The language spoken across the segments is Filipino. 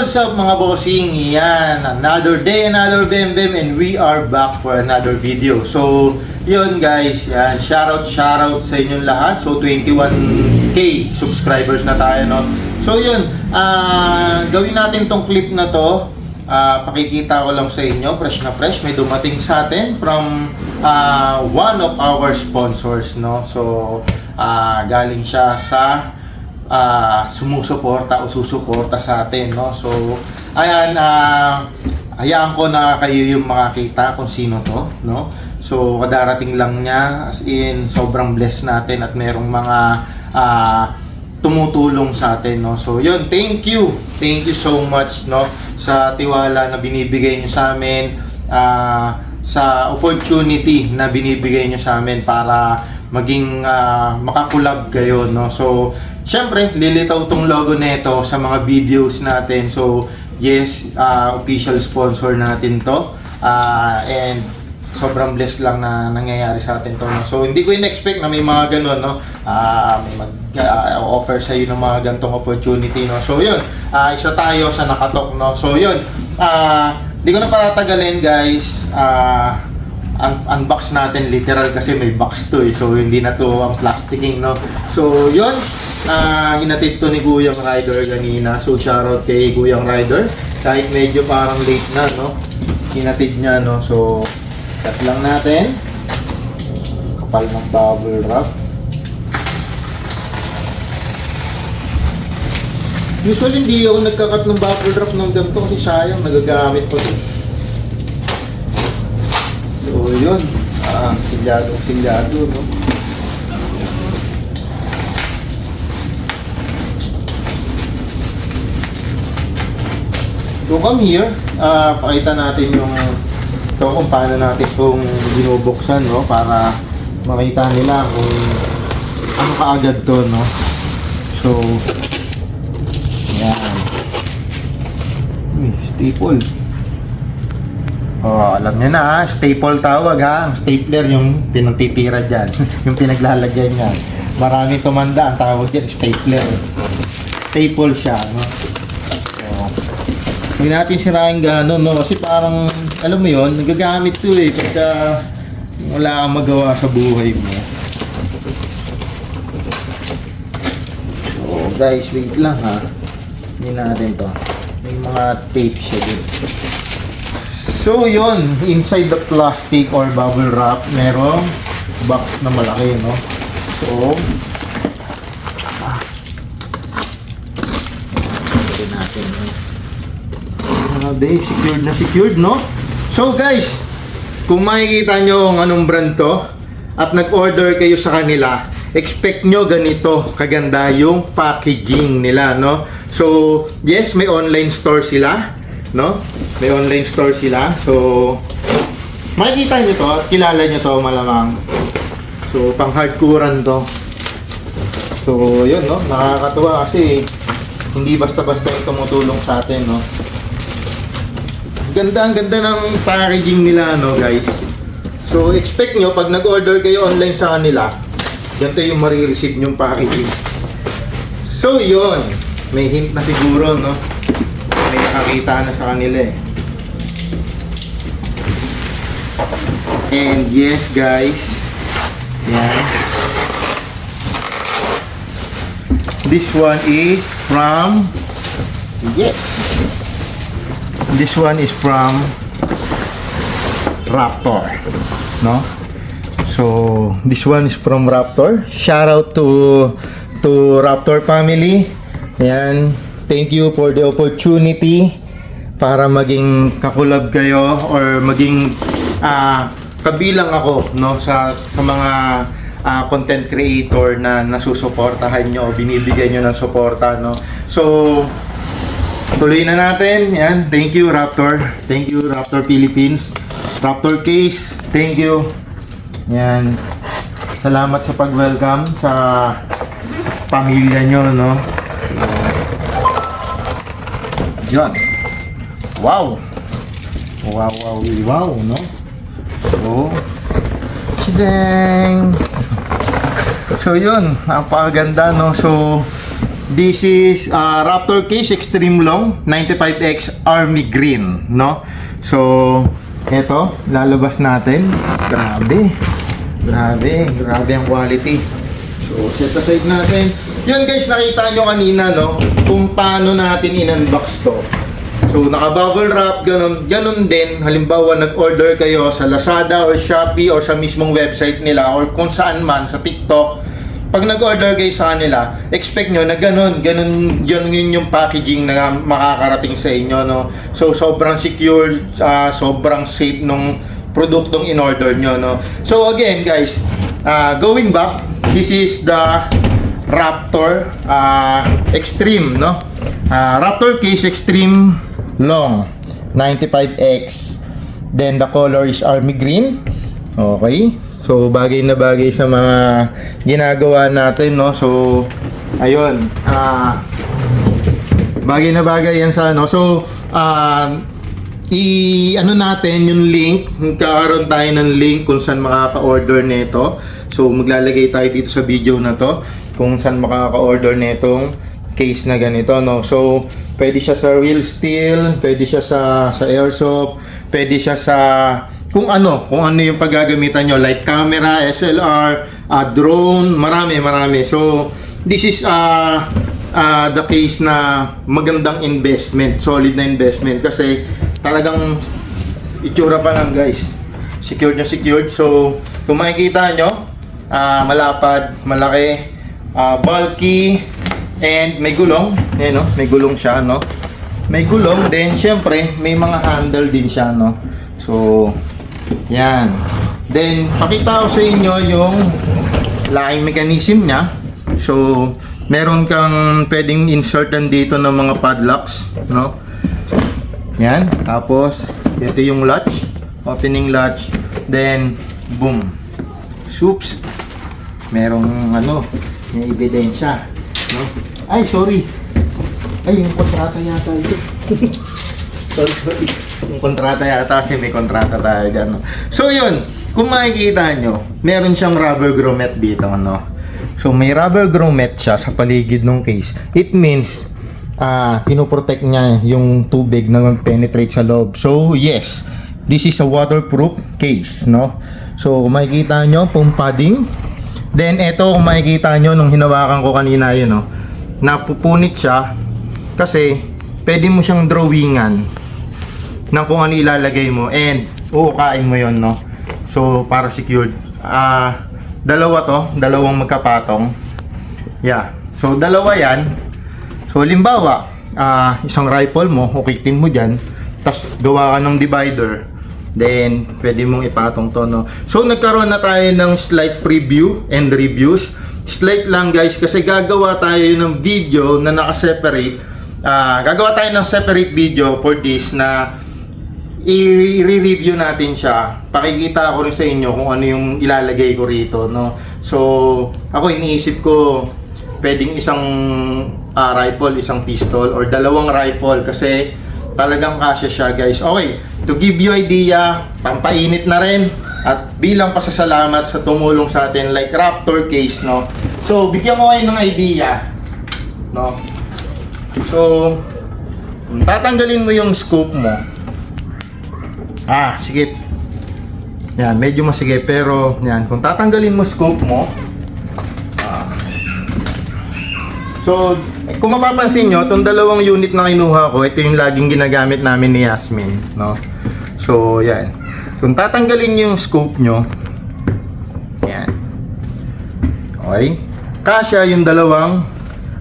What's up mga bossing? Yan, another day, another bem and we are back for another video. So, yun guys, yan, shoutout sa inyong lahat. So, 21k subscribers na tayo, no? So, yun, gawin natin tong clip na to. Pakikita ko lang sa inyo, fresh na fresh, may dumating sa atin from one of our sponsors, no? So, galing siya sa sumusuporta o susuporta sa atin, no? So, ayan, hayaan ko na kayo yung makakita kung sino to, no? So, kadarating lang niya, as in, sobrang blessed natin at merong mga tumutulong sa atin, no? So, yun, thank you so much, no? Sa tiwala na binibigay niyo sa amin, sa opportunity na binibigay niyo sa amin para maging makakulab kayo, no? So, syempre, lilitaw tong logo nito sa mga videos natin. So, yes, official sponsor natin to. And sobrang blessed lang na nangyayari sa atin to, no? So, hindi ko in-expect na may mga ganun, no? May mag-offer sa iyo ng mga ganitong opportunity, no? So, yun. Isa tayo sa nakatok, no? So, yun. Hindi ko na patatagalin, guys. Unbox natin literal kasi may box to, eh. So, hindi na to ang plasticing, no? So, yun. Hinatid to ni Kuyang Rider kanina. So, shoutout kay Kuyang Rider. Kahit medyo parang late na, no? Hinatid niya, no? So, cut lang natin. Kapal ng bubble wrap. Usually, hindi ako nagkakat ng bubble wrap ng ganito kasi sayang, nagagamit ko to. So, yun. Silyado, no? So, come here. Pakita natin yung ito kung paano natin itong binubuksan, no? Para makita nila kung ano kaagad to, no? So, yan. Staple. Alam niyo na, ha? Staple tawag, ha? Ang stapler yung pinagtitira dyan. Yung pinaglalagyan niya. Marami tumanda, ang tawag dyan, stapler. Staple siya, no? Huwag natin sirain gano'n, no? Kasi parang, alam mo yon, nagagamit to eh. Pagka wala kang magawa sa buhay mo. So, guys, wait lang, ha? Hindi natin to. May mga tape siya din. So, yun. Inside the plastic or bubble wrap, merong box na malaki, no? So, natin, no? Secured, no? So guys, kung makikita nyo kung anong brand to at nag-order kayo sa kanila, expect nyo ganito kaganda yung packaging nila, no? So, yes, may online store sila, no? May online store sila. So, makikita nyo to at kilala nyo to malamang. So, pang hardcorean to. So, yun, no? Nakakatuwa kasi hindi basta-basta yung tumutulong sa atin, no? Ang ganda ng packaging nila, no, guys. So, expect nyo, pag nag-order kayo online sa kanila, ganito yung marireceive nyong packaging. So, yun. May hint na siguro, no? May nakakita na sa kanila, eh. And yes, guys. Yan. This one is from... Yes. This one is from Raptor, no? So this one is from Raptor. Shout out to Raptor family. Ayan, thank you for the opportunity para maging kakulab kayo or maging kabilang ako, no, sa mga content creator na nasusuportahan nyo o binibigyan nyo ng suporta, no? So tuloy na natin. Yan. Thank you, Raptor. Thank you, Raptor Philippines. Raptor Case. Thank you. Yan. Salamat sa pag-welcome sa pamilya nyo, no? Yan. Wow. Wow, no? So, chideng. So, yun. Napakaganda, no? So, This is Raptor case Extreme Long 95X Army Green, no? So, eto, lalabas natin. Grabe ang quality. So, set aside natin. Yun guys, nakita nyo kanina, no? Kung paano natin in-unbox to. So, naka-bubble wrap, ganun din. Halimbawa, nag-order kayo sa Lazada or Shopee or sa mismong website nila or kung saan man, sa TikTok. Pag nag-order kayo sa kanila, expect nyo na ganun yun yung packaging na makakarating sa inyo, no? So, sobrang secure, sobrang safe nung produktong in-order nyo, no? So, again, guys, going back, this is the Raptor Extreme, no? Raptor case Extreme Long 95X. Then, the color is army green. Okay. So, bagay na bagay sa mga ginagawa natin, no? So, ayun. Bagay na bagay yan sa, ano. So, ano natin yung link. Magkakaroon tayo ng link kung saan makaka-order nito. So, maglalagay tayo dito sa video na to kung saan makaka-order netong case na ganito, no? So, pwede siya sa real steel, pwede siya sa airsoft, pwede siya sa kung ano yung paggagamitan nyo, like camera, SLR, drone, marami. So, this is the case na magandang investment, solid na investment kasi talagang itsura pa lang guys, secured. So, kung makikita nyo, malapad, malaki, bulky, and may gulong, no? May gulong siya, no? May gulong, then syempre may mga handle din siya, no? So, yan. Then, pakita ko sa inyo yung locking mechanism niya. So, meron kang pwedeng insertan dito ng mga padlocks, no? Yan. Tapos, ito yung latch, opening latch. Then, boom. Oops. Merong may ebidensya, no? Ay, sorry. Ay, yung kontrata yata ito. sorry. Yung kontrata yata kasi may kontrata tayo dyan, no? So, yun. Kung makikita nyo, meron siyang rubber grommet dito, no? So, may rubber grommet siya sa paligid ng case. It means, pinoprotect niya yung tubig na mag-penetrate sa loob. So, yes. This is a waterproof case, no? So, kung makikita nyo, pong padding. Then, ito, kung makikita nyo, nung hinawakan ko kanina yun, no? Napupunit siya kasi pwede mo siyang drawingan ng kung ano ilalagay mo and uukain mo yon, no? So, para secured. Dalawang magkapatong. Yeah. So, dalawa yan. So, limbawa, isang rifle mo, ukitin mo dyan, tapos gawa ka ng divider, then, pwede mong ipatong to, no? So, nagkaroon na tayo ng slight preview and reviews. Slight lang, guys, kasi gagawa tayo ng video na naka-separate. Gagawa tayo ng separate video for this na i-review natin siya. Pakikita ko rin sa inyo kung ano yung ilalagay ko rito, no? So, ako iniisip ko pwedeng isang rifle, isang pistol, or dalawang rifle kasi talagang kasya siya, guys. Okay, to give you idea, pampainit na rin at bilang pasasalamat sa tumulong sa atin like Raptor case, no? So, bigyan ko kayo ng idea, no? So, tatanggalin mo yung scoop mo. Sige. Yan, medyo masigip pero yan, kung tatanggalin mo scoop mo, so, kung mapapansin nyo, itong dalawang unit na kinuha ko, ito yung laging ginagamit namin ni Yasmin, no? So, yan. Kung tatanggalin nyo yung scope nyo, yan. Okay? Kasya yung dalawang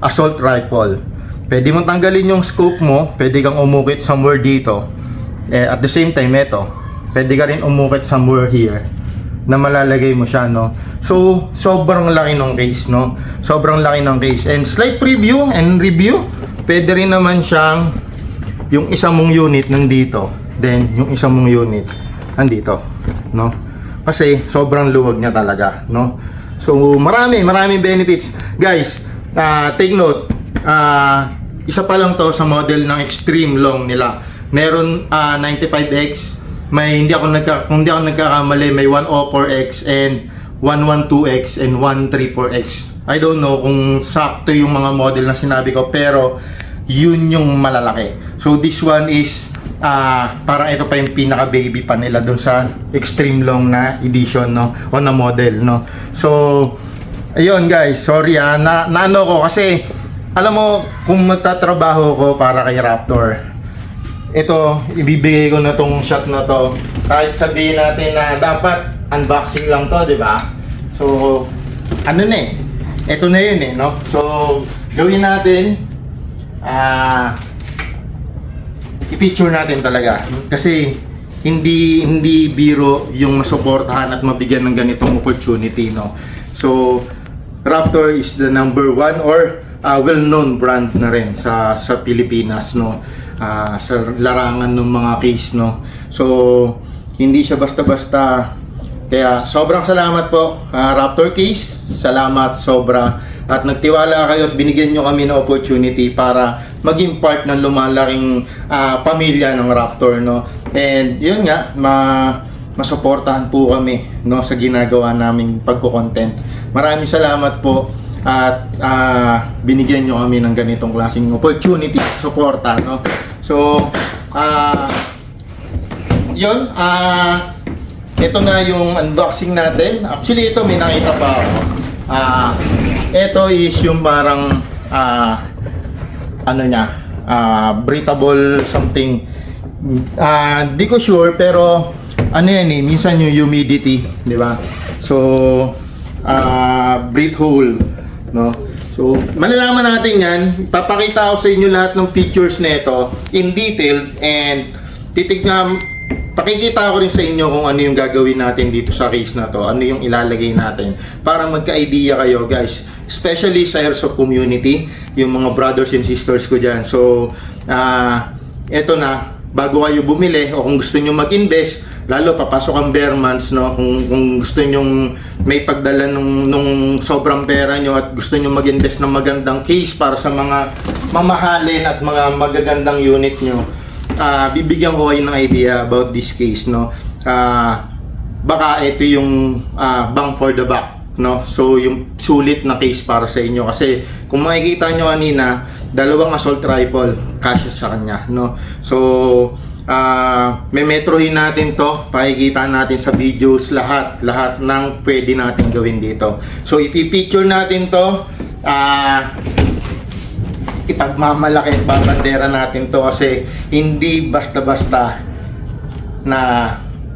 assault rifle. Pwede mo tanggalin yung scope mo, pwede kang umukit somewhere dito. At the same time, ito, pwede ka rin umukit somewhere here na malalagay mo siya, no? So, sobrang laki ng case, no? Sobrang laki ng case. And slight preview and review, pwede rin naman siyang yung isang mong unit nandito, then yung isang mong unit nandito, no? Kasi sobrang luwag niya talaga, no? So, maraming benefits. Guys, take note, isa pa lang to sa model ng Extreme Long nila. Meron 95X, may kung hindi ako nagkakamali, may 104X and 112X and 134X. I don't know kung sakto yung mga model na sinabi ko, pero yun yung malalaki. So this one is parang ito pa yung pinaka baby pa nila dun sa extreme long na edition, no, o na model, no. So ayun guys, sorry na ano ko kasi alam mo kung magtatrabaho ko para kay Raptor, ito ibibigay ko na tong shot na to kahit sabihin natin na dapat unboxing lang to, di ba? So ano na eh, ito na yun eh, no. So gawin natin i-feature natin talaga kasi hindi biro yung masuportahan at mabigyan ng ganitong opportunity, no. So Raptor is the number one or well-known brand na rin sa Pilipinas, no, sa larangan ng mga case, no. So hindi siya basta-basta, kaya sobrang salamat po Raptor Case, salamat sobra, at nagtiwala kayo at binigyan nyo kami ng opportunity para maging part ng lumalaking pamilya ng Raptor, no. And yun nga, masuportahan po kami, no, sa ginagawa naming pagko-content. Maraming salamat po at binigyan nyo kami ng ganitong klaseng opportunity at suporta, no. So yun, ito na yung unboxing natin. Actually ito may nakita pa ako. Ito is yung parang ano niya, breathable something, di ko sure, pero ano yan eh, minsan yung humidity, di ba? So breathe hole, no. So malalaman natin yan, papakita ko sa inyo lahat ng features nito in detail, and pakikita ko rin sa inyo kung ano yung gagawin natin dito sa case na to, ano yung ilalagay natin para magka-idea kayo guys, especially sa airsoft community, yung mga brothers and sisters ko dyan. So eto na, bago kayo bumili o kung gusto nyo mag-invest, lalo papasok ang bare months, no, kung gusto nyo may pagdala nung sobrang pera nyo at gusto nyo mag-invest ng magandang case para sa mga mamahalin at mga magagandang unit nyo, bibigyan ko kayo ng idea about this case, no. Baka ito yung bang for the buck, no. So yung sulit na case para sa inyo kasi kung makikita nyo kanina, dalawang assault rifle kasya sa kanya, no. So memetrohin natin to, pakikita natin sa videos lahat ng pwede natin gawin dito. So i-feature natin to, ipagmamalaki, babandera natin to kasi hindi basta-basta na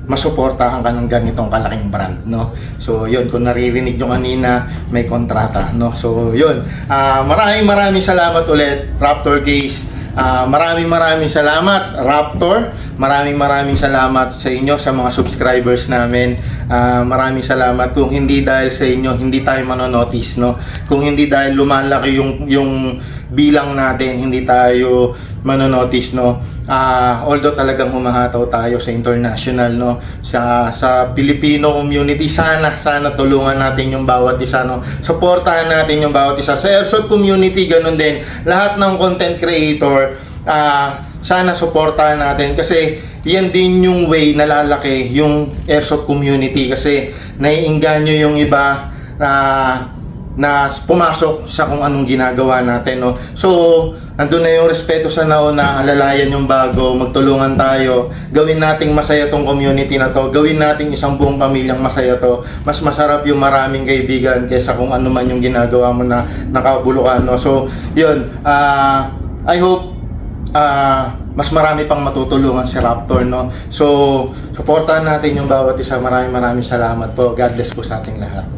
masuportahan ka ng ganitong kalaking brand, no. So yun, kung naririnig nyo kanina, may kontrata, no. So yun, maraming salamat ulit Raptor Case. Maraming salamat Raptor, maraming salamat sa inyo, sa mga subscribers namin. Maraming salamat. Kung hindi dahil sa inyo, hindi tayo manonotice, no. Kung hindi dahil lumalaki yung bilang natin, hindi tayo manonotice, no. Although talagang humahataw tayo sa international, no, sa Filipino community, sana tulungan natin yung bawat isa, no. Suportahan natin yung bawat isa sa airsoft community, ganun din lahat ng content creator. Sana suportahan natin kasi yan din yung way na lalaki yung airsoft community, kasi naiinganyo yung iba na pumasok sa kung anong ginagawa natin, no. So andun na yung respeto sa nauna, alalayan yung bago, magtulungan tayo, gawin nating masaya tong community na to, gawin nating isang buong pamilyang masaya to. Mas masarap yung maraming kaibigan kaysa kung ano man yung ginagawa mo na nakabulukan, no. So yun, I hope mas marami pang matutulungan si Raptor, no. So suportahan natin yung bawat isa. Maraming salamat po. God bless po sa ating lahat.